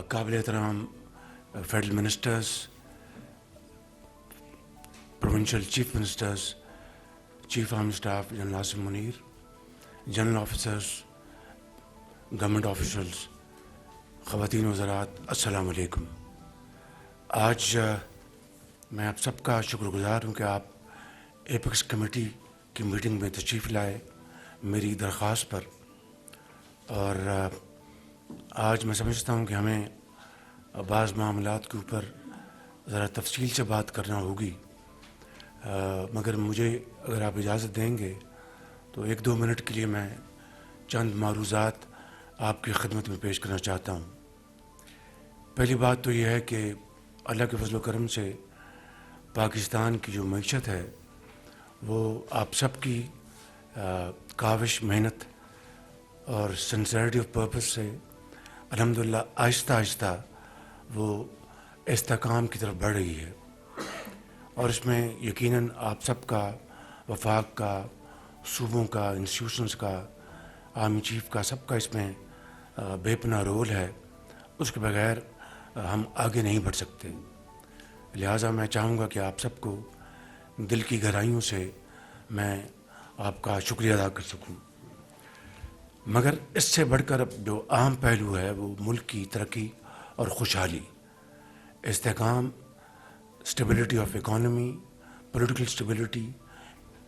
قابل احترام federal ministers, provincial chief ministers, chief army staff general Asim Munir, general officers, government officials, خواتین وزرات، السلام علیکم۔ آج میں آپ سب کا شکر گزار ہوں کہ آپ ایپیکس کمیٹی کی میٹنگ میں تشریف لائے میری درخواست پر، اور آج میں سمجھتا ہوں کہ ہمیں بعض معاملات کے اوپر ذرا تفصیل سے بات کرنا ہوگی، مگر مجھے اگر آپ اجازت دیں گے تو 1-2 منٹ کے لیے میں چند معروضات آپ کی خدمت میں پیش کرنا چاہتا ہوں۔ پہلی بات تو یہ ہے کہ اللہ کے فضل و کرم سے پاکستان کی جو معیشت ہے وہ آپ سب کی کاوش، محنت اور سنسیئرٹی آف پرپس سے الحمدللہ آہستہ آہستہ وہ استحکام کی طرف بڑھ رہی ہے، اور اس میں یقیناً آپ سب کا، وفاق کا، صوبوں کا، انسٹیٹیوشنز کا، آرمی چیف کا، سب کا اس میں بے پناہ رول ہے۔ اس کے بغیر ہم آگے نہیں بڑھ سکتے، لہٰذا میں چاہوں گا کہ آپ سب کو دل کی گہرائیوں سے میں آپ کا شکریہ ادا کر سکوں۔ مگر اس سے بڑھ کر اب جو اہم پہلو ہے وہ ملک کی ترقی اور خوشحالی، استحکام، stability of economy, political stability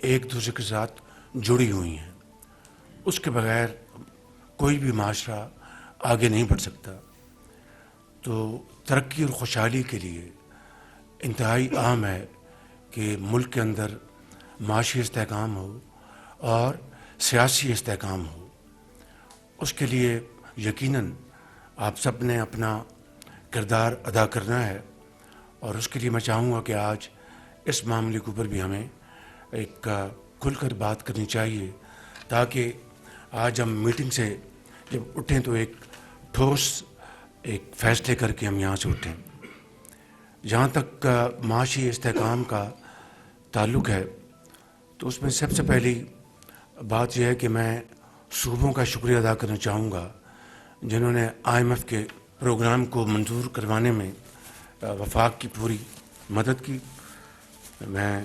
ایک دوسرے کے ساتھ جڑی ہوئی ہیں۔ اس کے بغیر کوئی بھی معاشرہ آگے نہیں بڑھ سکتا۔ تو ترقی اور خوشحالی کے لیے انتہائی اہم ہے کہ ملک کے اندر معاشی استحکام ہو اور سیاسی استحکام ہو۔ اس کے لیے یقیناً آپ سب نے اپنا کردار ادا کرنا ہے، اور اس کے لیے میں چاہوں گا کہ آج اس معاملے کے اوپر بھی ہمیں ایک کھل کر بات کرنی چاہیے، تاکہ آج ہم میٹنگ سے جب اٹھیں تو ایک ٹھوس ایک فیصلے کر کے ہم یہاں سے اٹھیں۔ جہاں تک معاشی استحکام کا تعلق ہے تو اس میں سب سے پہلی بات یہ ہے کہ میں صوبوں کا شکریہ ادا کرنا چاہوں گا جنہوں نے IMF کے پروگرام کو منظور کروانے میں وفاق کی پوری مدد کی۔ میں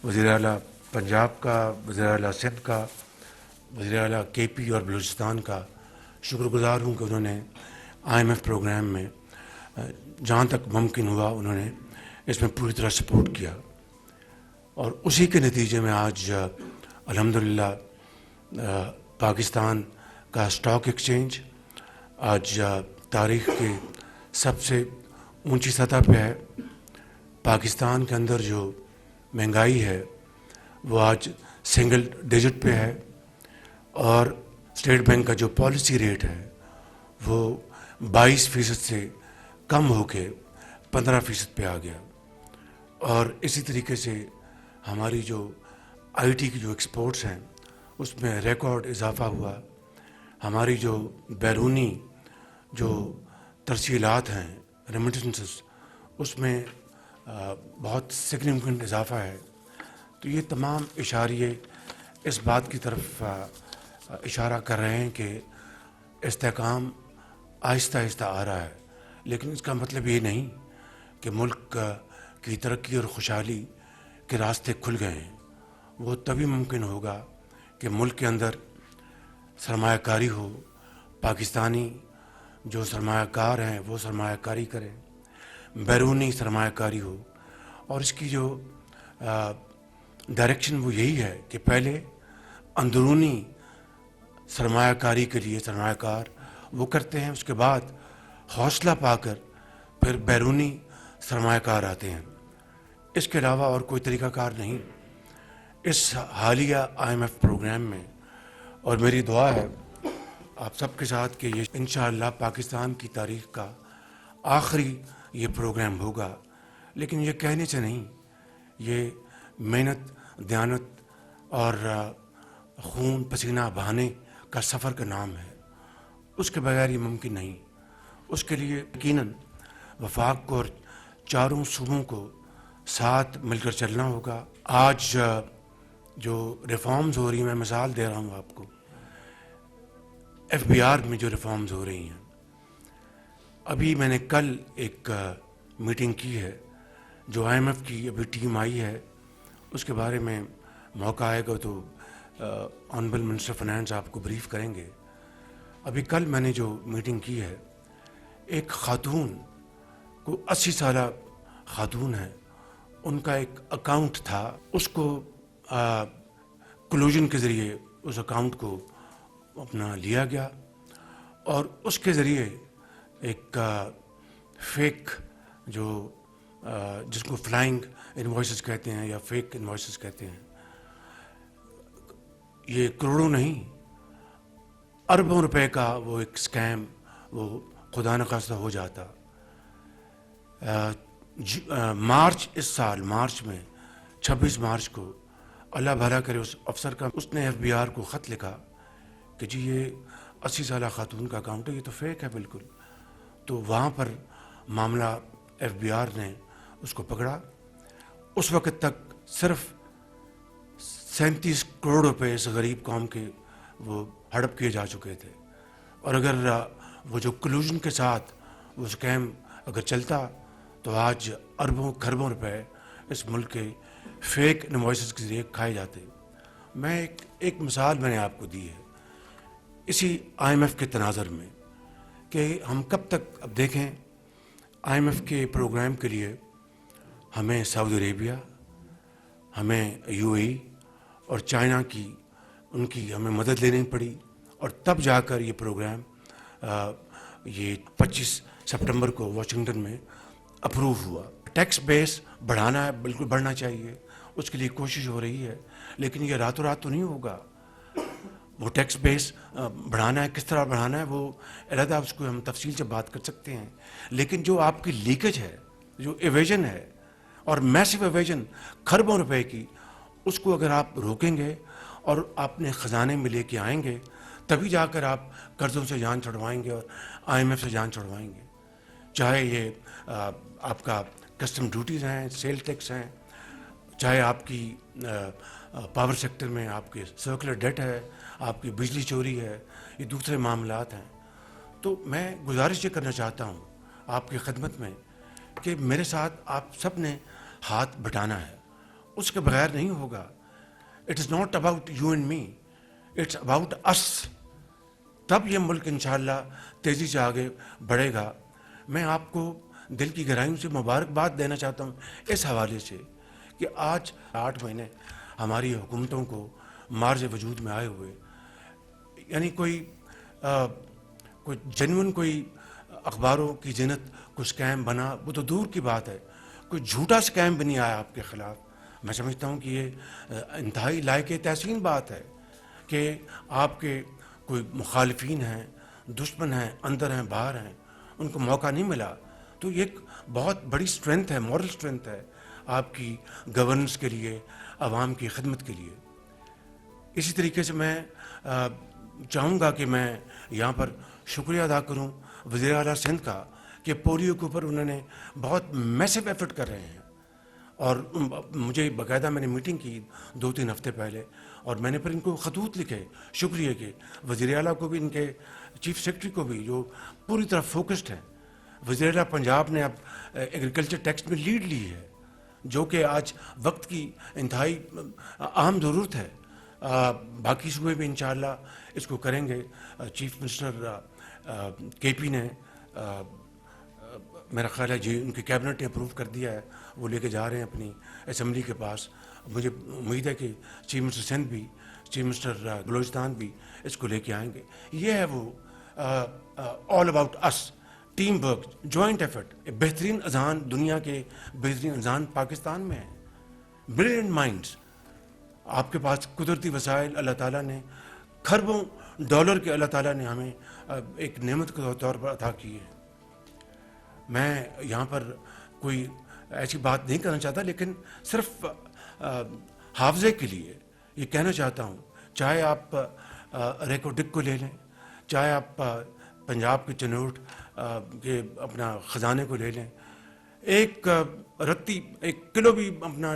وزیر اعلیٰ پنجاب کا، وزیر اعلیٰ سندھ کا، وزیر اعلیٰ KP اور بلوچستان کا شکر گزار ہوں کہ انہوں نے IMF پروگرام میں جہاں تک ممکن ہوا انہوں نے اس میں پوری طرح سپورٹ کیا، اور اسی کے نتیجے میں آج الحمدللہ پاکستان کا اسٹاک ایکسچینج آج تاریخ کے سب سے اونچی سطح پہ ہے۔ پاکستان کے اندر جو مہنگائی ہے وہ آج سنگل ڈیجٹ پہ ہے، اور اسٹیٹ بینک کا جو پالیسی ریٹ ہے وہ 22% سے کم ہو کے 15% پہ آ گیا، اور اسی طریقے سے ہماری جو IT کی جو ایکسپورٹس ہیں اس میں ریکارڈ اضافہ ہوا۔ ہماری جو بیرونی جو ترسیلات ہیں، ریمیٹنسز، اس میں بہت سگنیفیکنٹ اضافہ ہے۔ تو یہ تمام اشاریے اس بات کی طرف اشارہ کر رہے ہیں کہ استحکام آہستہ آہستہ آ رہا ہے، لیکن اس کا مطلب یہ نہیں کہ ملک کی ترقی اور خوشحالی کے راستے کھل گئے ہیں۔ وہ تبھی ممکن ہوگا کہ ملک کے اندر سرمایہ کاری ہو، پاکستانی جو سرمایہ کار ہیں وہ سرمایہ کاری کریں، بیرونی سرمایہ کاری ہو، اور اس کی جو ڈائریکشن وہ یہی ہے کہ پہلے اندرونی سرمایہ کاری کے لیے سرمایہ کار وہ کرتے ہیں، اس کے بعد حوصلہ پا کر پھر بیرونی سرمایہ کار آتے ہیں۔ اس کے علاوہ اور کوئی طریقہ کار نہیں اس حالیہ IMF پروگرام میں، اور میری دعا ہے آپ سب کے ساتھ کہ یہ انشاءاللہ پاکستان کی تاریخ کا آخری یہ پروگرام ہوگا، لیکن یہ کہنے سے نہیں، یہ محنت، دیانت اور خون پسینہ بہانے کا سفر کا نام ہے۔ اس کے بغیر یہ ممکن نہیں۔ اس کے لیے یقیناً وفاق کو اور چاروں صوبوں کو ساتھ مل کر چلنا ہوگا۔ آج جو ریفارمز ہو رہی ہیں، میں مثال دے رہا ہوں آپ کو، FBR میں جو ریفارمز ہو رہی ہیں، ابھی میں نے کل ایک میٹنگ کی ہے، جو IMF کی ابھی ٹیم آئی ہے، اس کے بارے میں موقع آئے گا تو آنریبل منسٹر فائنانس آپ کو بریف کریں گے. ابھی کل میں نے جو میٹنگ کی ہے، ایک خاتون کو 80 سالہ خاتون ہے، ان کا ایک اکاؤنٹ تھا، اس کو کلوژن کے ذریعے اس اکاؤنٹ کو اپنا لیا گیا اور اس کے ذریعے ایک فیک جو جس کو فلائنگ انوائسز کہتے ہیں یا فیک انوائسز کہتے ہیں، یہ کروڑوں نہیں اربوں روپے کا وہ ایک اسکیم وہ خدا نخواستہ ہو جاتا. مارچ اس سال مارچ میں 26 مارچ کو اللہ بھلا کرے اس افسر کا، اس نے FBI کو خط لکھا کہ جی یہ 80 سالہ خاتون کا اکاؤنٹ ہے، یہ تو فیک ہے بالکل. تو وہاں پر معاملہ FBI نے اس کو پکڑا. اس وقت تک صرف 37 کروڑ روپے اس غریب قوم کے وہ ہڑپ کیے جا چکے تھے. اور اگر وہ جو کلوژن کے ساتھ وہ اسکیم اگر چلتا تو آج اربوں کھربوں روپے اس ملک کے فیک انوائسز کے ذریعے کھائے جاتے. میں ایک مثال میں نے آپ کو دی ہے اسی IMF کے تناظر میں کہ ہم کب تک، اب دیکھیں IMF کے پروگرام کے لیے ہمیں سعودی عربیہ، ہمیں UAE اور چائنا کی ان کی ہمیں مدد لینی پڑی اور تب جا کر یہ پروگرام یہ 25 سپٹمبر کو واشنگٹن میں اپروو ہوا. ٹیکس بیس بڑھانا ہے، بالکل بڑھنا چاہیے، اس کے لیے کوشش ہو رہی ہے، لیکن یہ راتوں رات تو نہیں ہوگا. وہ ٹیکس بیس بڑھانا ہے، کس طرح بڑھانا ہے وہ علیحدہ اس کو ہم تفصیل سے بات کر سکتے ہیں. لیکن جو آپ کی لیکیج ہے، جو ایویژن ہے اور میسو ایویژن کھربوں روپے کی، اس کو اگر آپ روکیں گے اور اپنے خزانے میں لے کے آئیں گے تبھی جا کر آپ قرضوں سے جان چھڑوائیں گے اور IMF سے جان چھڑوائیں گے. چاہے یہ آپ کا کسٹم ڈیوٹیز ہیں، سیل ٹیکس ہیں، چاہے آپ کی پاور سیکٹر میں آپ کے سرکولر ڈیٹ ہے، آپ کی بجلی چوری ہے، یہ دوسرے معاملات ہیں. تو میں گزارش یہ کرنا چاہتا ہوں آپ کی خدمت میں کہ میرے ساتھ آپ سب نے ہاتھ بٹانا ہے، اس کے بغیر نہیں ہوگا. It is not about you and me, it's about us. تب یہ ملک انشاءاللہ تیزی سے آگے بڑھے گا. میں آپ کو دل کی گہرائیوں سے مبارکباد دینا چاہتا ہوں اس حوالے سے کہ آج 8 مہینے ہماری حکومتوں کو مارج وجود میں آئے ہوئے، یعنی کوئی جنون کوئی اخباروں کی زینت کوئی اسکیم بنا وہ تو دور کی بات ہے، کوئی جھوٹا اسکیم بھی نہیں آیا آپ کے خلاف. میں سمجھتا ہوں کہ یہ انتہائی لائق تحسین بات ہے کہ آپ کے کوئی مخالفین ہیں، دشمن ہیں، اندر ہیں، باہر ہیں، ان کو موقع نہیں ملا. تو یہ ایک بہت بڑی اسٹرینتھ ہے، مورل اسٹرینتھ ہے آپ کی گورننس کے لیے، عوام کی خدمت کے لیے. اسی طریقے سے میں چاہوں گا کہ میں یہاں پر شکریہ ادا کروں وزیر اعلیٰ سندھ کا کہ پولیو کے اوپر انہوں نے بہت میسو ایفرٹ کر رہے ہیں. اور مجھے باقاعدہ میں نے میٹنگ کی 2-3 ہفتے پہلے اور میں نے پھر ان کو خطوط لکھے شکریہ کے، وزیر اعلیٰ کو بھی، ان کے چیف سیکرٹری کو بھی جو پوری طرح فوکسڈ ہیں. وزیر اعلیٰ پنجاب نے اب ایگریکلچر ٹیکس میں لیڈ لی ہے جو کہ آج وقت کی انتہائی اہم ضرورت ہے. باقی صوبے بھی انشاءاللہ اس کو کریں گے. چیف منسٹر KP نے میرا خیال ہے جی ان کی کیبنٹ نے اپروو کر دیا ہے، وہ لے کے جا رہے ہیں اپنی اسمبلی کے پاس. مجھے امید ہے کہ چیف منسٹر سندھ بھی، چیف منسٹر بلوچستان بھی اس کو لے کے آئیں گے. یہ ہے وہ آل اباؤٹ اس، ٹیم ورک، جوائنٹ ایفرٹ. بہترین اذان دنیا کے بہترین اذان پاکستان میں ہیں. بریلینٹ مائنڈس، آپ کے پاس قدرتی وسائل اللہ تعالیٰ نے کھربوں ڈالر کے اللہ تعالیٰ نے ہمیں ایک نعمت کے طور پر عطا کی ہے. میں یہاں پر کوئی ایسی بات نہیں کرنا چاہتا، لیکن صرف حافظے کے لیے یہ کہنا چاہتا ہوں، چاہے آپ ریکو ڈک کو لے لیں، چاہے آپ پنجاب کے چنوٹ کے اپنا خزانے کو لے لیں، ایک رتی 1 کلو بھی اپنا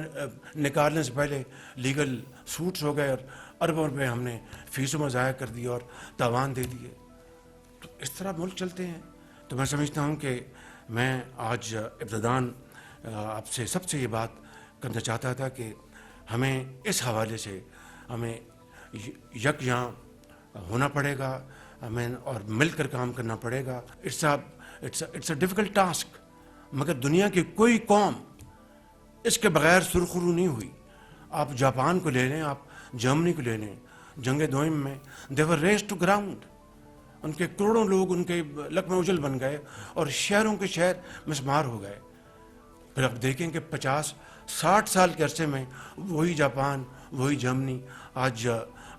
نکالنے سے پہلے لیگل سوٹس ہو گئے اور اربوں روپے ہم نے فیسوں میں ضائع کر دیے اور تاوان دے دیے. تو اس طرح ملک چلتے ہیں. تو میں سمجھتا ہوں کہ میں آج ابتداً آپ سے سب سے یہ بات کرنا چاہتا تھا کہ ہمیں اس حوالے سے ہمیں یکجاں ہونا پڑے گا، ہمیں اور مل کر کام کرنا پڑے گا. اٹس اے ڈیفیکلٹ ٹاسک، مگر دنیا کی کوئی قوم اس کے بغیر سرخرو نہیں ہوئی. آپ جاپان کو لے لیں، آپ جرمنی کو لے لیں، جنگ دوئم میں دے ور ریز ٹو گراؤنڈ. ان کے کروڑوں لوگ ان کے لقمہ اجل بن گئے اور شہروں کے شہر مسمار ہو گئے. پھر آپ دیکھیں کہ 50-60 سال کے عرصے میں وہی جاپان، وہی جرمنی آج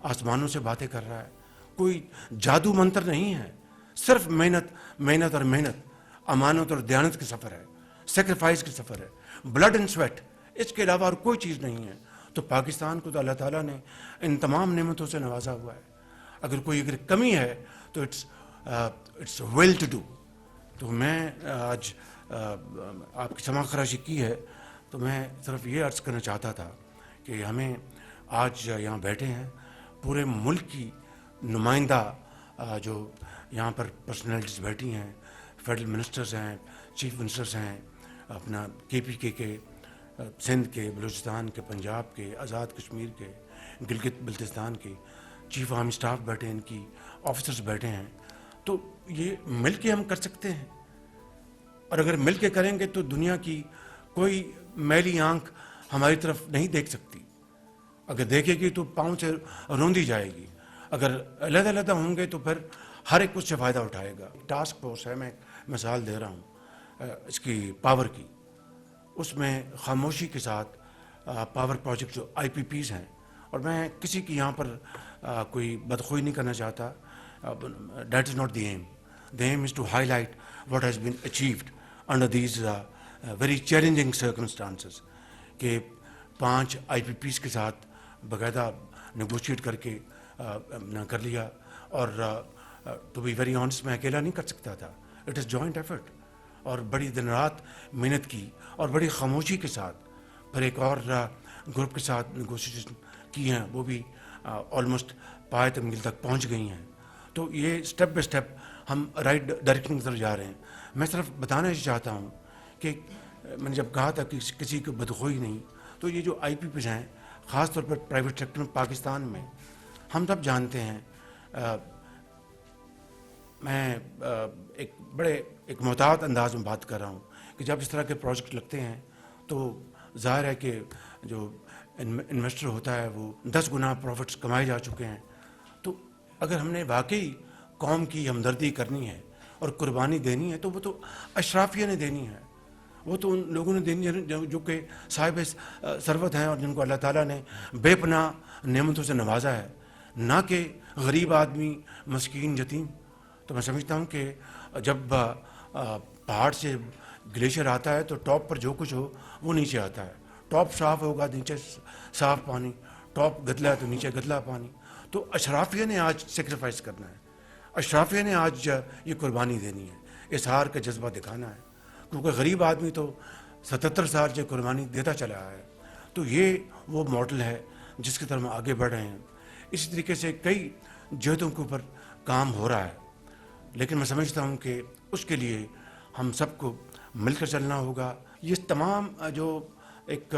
آسمانوں سے باتیں کر رہا ہے. کوئی جادو منتر نہیں ہے، صرف محنت اور محنت، امانت اور دیانت کا سفر ہے، سیکریفائس کا سفر ہے، بلڈ اینڈ سویٹ. اس کے علاوہ اور کوئی چیز نہیں ہے. تو پاکستان کو تو اللہ تعالیٰ نے ان تمام نعمتوں سے نوازا ہوا ہے. اگر کمی ہے تو اٹس ویل ٹو ڈو. تو میں آج آپ کی سماع خراشی کی ہے تو میں صرف یہ عرض کرنا چاہتا تھا کہ ہمیں آج یہاں بیٹھے ہیں پورے ملک کی نمائندہ جو یہاں پر پرسنالٹیز بیٹھی ہیں، فیڈرل منسٹرز ہیں، چیف منسٹرز ہیں، اپنا KPK کے، سندھ کے، بلوچستان کے، پنجاب کے، آزاد کشمیر کے، گلگت بلتستان کے چیف آرمی اسٹاف بیٹھے ہیں، ان کی آفیسرز بیٹھے ہیں. تو یہ مل کے ہم کر سکتے ہیں، اور اگر مل کے کریں گے تو دنیا کی کوئی میلی آنکھ ہماری طرف نہیں دیکھ سکتی. اگر دیکھے گی تو پاؤں سے روندی جائے گی. اگر علیحدہ علیحدہ ہوں گے تو پھر ہر ایک اس سے فائدہ اٹھائے گا. ٹاسک فورس ہے، میں مثال دے رہا ہوں اس کی پاور کی. اس میں خاموشی کے ساتھ پاور پروجیکٹ جو IPPs ہیں، اور میں کسی کی یہاں پر کوئی بدخوئی نہیں کرنا چاہتا. That is not the aim. The aim is to highlight what has been achieved under these very challenging circumstances. کہ 5 IPPs کے ساتھ باقاعدہ نیگوشیٹ کر کے کر لیا. اور to be very honest میں اکیلا نہیں کر سکتا تھا. It is joint effort. اور بڑی دن رات محنت کی اور بڑی خاموشی کے ساتھ. پھر ایک اور گروپ کے ساتھ نیگوشیشن کی ہیں، وہ بھی آلموسٹ پائے تنگل تک پہنچ گئی ہیں. تو یہ اسٹیپ بائی اسٹیپ ہم رائٹ ڈائریکشن کی طرف جا رہے ہیں. میں صرف بتانا چاہتا ہوں کہ میں نے جب کہا تھا کہ کسی کو بدخوئی نہیں، تو یہ جو IPPs ہیں خاص طور پر پرائیویٹ سیکٹر میں پاکستان میں ہم سب جانتے ہیں. میں ایک محتاط انداز میں بات کر رہا ہوں کہ جب اس طرح کے پروجیکٹ لگتے ہیں تو ظاہر ہے کہ جو انویسٹر ہوتا ہے وہ 10 گنا پروفٹس کمائے جا چکے ہیں. تو اگر ہم نے واقعی قوم کی ہمدردی کرنی ہے اور قربانی دینی ہے تو وہ تو اشرافیہ نے دینی ہے. وہ تو ان لوگوں نے دینی ہے جو کہ صاحب ثروت ہیں اور جن کو اللہ تعالیٰ نے بے پناہ نعمتوں سے نوازا ہے، نہ کہ غریب آدمی، مسکین، یتیم. تو میں سمجھتا ہوں کہ جب پہاڑ سے گلیشیئر آتا ہے تو ٹاپ پر جو کچھ ہو وہ نیچے آتا ہے. ٹاپ صاف ہوگا، نیچے صاف پانی. ٹاپ گدلا ہے تو نیچے گدلا پانی. تو اشرافیہ نے آج سیکریفائس کرنا ہے، اشرافیہ نے آج یہ قربانی دینی ہے، اظہار کا جذبہ دکھانا ہے. کیونکہ غریب آدمی تو 77 سال سے قربانی دیتا چلا ہے. تو یہ وہ ماڈل ہے جس کی طرف ہم آگے بڑھ رہے ہیں. اسی طریقے سے کئی جہتوں کے اوپر کام ہو رہا ہے، لیکن میں سمجھتا ہوں کہ اس کے لیے ہم سب کو مل کر چلنا ہوگا. یہ تمام جو ایک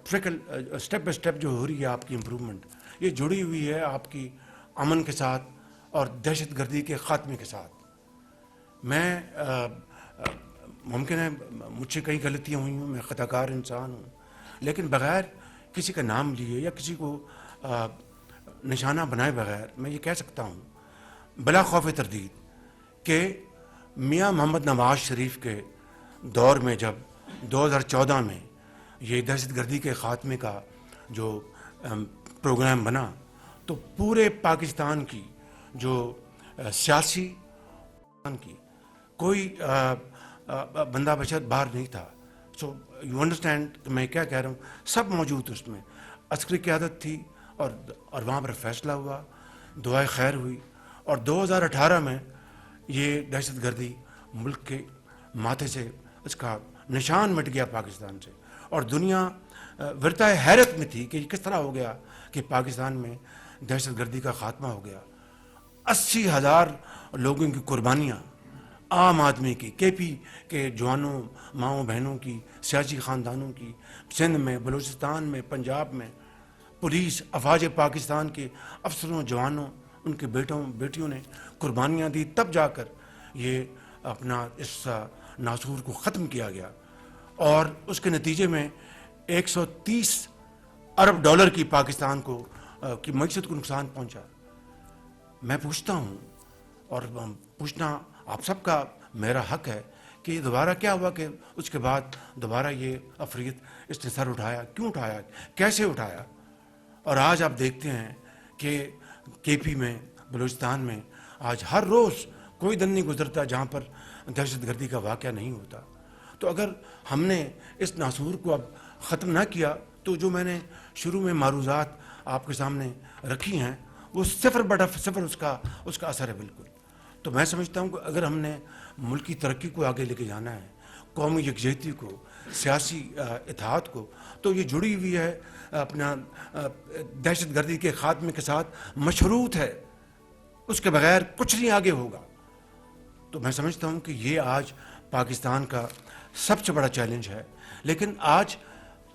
ٹرکل اسٹیپ بائی اسٹیپ جو ہو رہی ہے آپ کی امپرومنٹ، یہ جڑی ہوئی ہے آپ کی امن کے ساتھ اور دہشت گردی کے خاتمے کے ساتھ. میں ممکن ہے مجھ سے کئی غلطیاں ہوئی ہوں، میں خطا کار انسان ہوں، لیکن بغیر کسی کا نام لیے یا کسی کو نشانہ بنائے بغیر میں یہ کہہ سکتا ہوں بلا خوف تردید کہ میاں محمد نواز شریف کے دور میں جب 2014 میں یہ دہشت گردی کے خاتمے کا جو پروگرام بنا تو پورے پاکستان کی جو سیاسی کی کوئی بندہ بچت باہر نہیں تھا. سو یو انڈرسٹینڈ کہ میں کیا کہہ رہا ہوں. سب موجود اس میں. عسکری قیادت تھی اور وہاں پر فیصلہ ہوا، دعائے خیر ہوئی، اور 2018 میں یہ دہشت گردی ملک کے ماتھے سے اس کا نشان مٹ گیا پاکستان سے. اور دنیا ورتائے حیرت میں تھی کہ یہ کس طرح ہو گیا کہ پاکستان میں دہشت گردی کا خاتمہ ہو گیا. 80,000 لوگوں کی قربانیاں عام آدمی کی, کے پی کے جوانوں, ماؤں بہنوں کی, سیاسی خاندانوں کی, سندھ میں, بلوچستان میں, پنجاب میں, پولیس, افواج پاکستان کے افسروں, جوانوں, ان کے بیٹوں بیٹیوں نے قربانیاں دی, تب جا کر یہ اپنا اس ناسور کو ختم کیا گیا. اور اس کے نتیجے میں 130 ارب ڈالر کی پاکستان کو کی معیشت کو نقصان پہنچا. میں پوچھتا ہوں, اور پوچھنا آپ سب کا میرا حق ہے, کہ یہ دوبارہ کیا ہوا کہ اس کے بعد دوبارہ یہ افریت اس نے سر اٹھایا, کیوں اٹھایا, کیسے اٹھایا؟ اور آج آپ دیکھتے ہیں کہ کے پی میں, بلوچستان میں آج ہر روز کوئی دن نہیں گزرتا جہاں پر دہشت گردی کا واقعہ نہیں ہوتا. تو اگر ہم نے اس ناسور کو اب ختم نہ کیا تو جو میں نے شروع میں معروضات آپ کے سامنے رکھی ہیں وہ 0/0 اس کا اثر ہے بالکل. تو میں سمجھتا ہوں کہ اگر ہم نے ملک کی ترقی کو آگے لے کے جانا ہے, قومی یکجہتی کو, سیاسی اتحاد کو, تو یہ جڑی ہوئی ہے اپنا دہشت گردی کے خاتمے کے ساتھ, مشروط ہے, اس کے بغیر کچھ نہیں آگے ہوگا. تو میں سمجھتا ہوں کہ یہ آج پاکستان کا سب سے بڑا چیلنج ہے. لیکن آج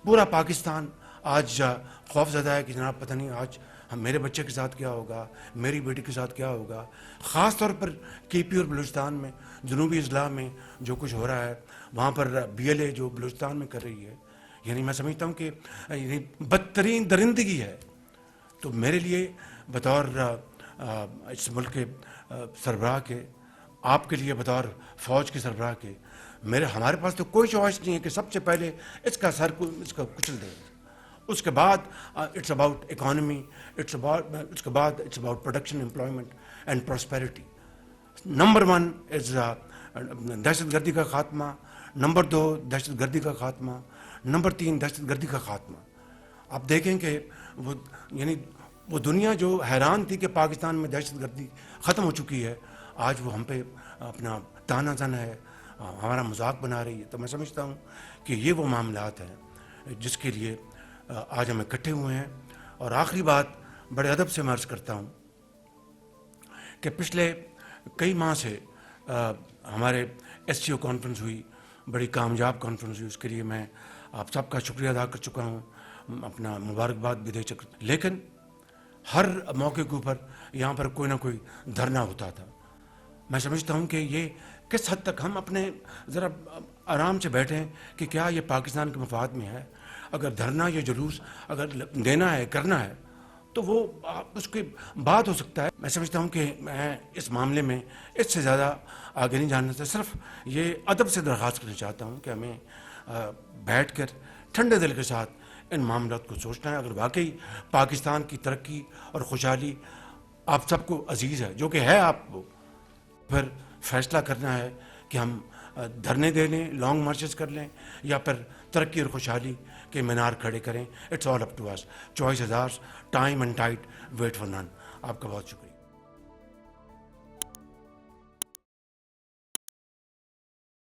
پورا پاکستان آج خوف زدہ ہے کہ جناب پتہ نہیں آج میرے بچے کے ساتھ کیا ہوگا, میری بیٹی کے ساتھ کیا ہوگا. خاص طور پر کے پی اور بلوچستان میں, جنوبی اضلاع میں جو کچھ ہو رہا ہے, وہاں پر BLA جو بلوچستان میں کر رہی ہے, یعنی میں سمجھتا ہوں کہ بدترین درندگی ہے. تو میرے لیے بطور اس ملک کے سربراہ کے, آپ کے لیے بطور فوج کے سربراہ کے, ہمارے پاس تو کوئی چوائس نہیں ہے کہ سب سے پہلے اس کا کچل دیں. اس کے بعد اٹس اباؤٹ اکانومی, اس کے بعد it's about production, employment and prosperity. Number 1 is دہشت گردی کا خاتمہ, نمبر 2 دہشت گردی کا خاتمہ, نمبر 3 دہشت گردی کا خاتمہ. آپ دیکھیں کہ وہ دنیا جو حیران تھی کہ پاکستان میں دہشت گردی ختم ہو چکی ہے, آج وہ ہم پہ اپنا تانا زن ہے, ہمارا مذاق بنا رہی ہے. تو میں سمجھتا ہوں کہ یہ وہ معاملات ہیں جس کے لیے آج ہم اکٹھے ہوئے ہیں. اور آخری بات بڑے ادب سے میں عرض کرتا ہوں کہ پچھلے کئی ماہ سے ہمارے SCO کانفرنس ہوئی, بڑی کامیاب کانفرنس ہوئی, اس کے لیے میں آپ سب کا شکریہ ادا کر چکا ہوں, اپنا مبارکباد بھی دے چکا. لیکن ہر موقع کے اوپر یہاں پر کوئی نہ کوئی دھرنا ہوتا تھا. میں سمجھتا ہوں کہ یہ کس حد تک ہم اپنے ذرا آرام سے بیٹھیں کہ کیا یہ پاکستان کے مفاد میں ہے. اگر دھرنا یا جلوس اگر دینا ہے, کرنا ہے, تو وہ اس کے بعد ہو سکتا ہے. میں سمجھتا ہوں کہ میں اس معاملے میں اس سے زیادہ آگے نہیں جاننا چاہتا, صرف یہ ادب سے درخواست کرنا چاہتا ہوں کہ ہمیں بیٹھ کر ٹھنڈے دل کے ساتھ ان معاملات کو سوچنا ہے. اگر واقعی پاکستان کی ترقی اور خوشحالی آپ سب کو عزیز ہے, جو کہ ہے آپ کو, پھر فیصلہ کرنا ہے کہ ہم دھرنے دے لیں, لانگ مارچز کر لیں, یا پھر ترقی اور خوشحالی کے مینار کھڑے کریں. It's all up to us. Choice is ours, time and tide, wait for none. آپ کا بہت شکریہ.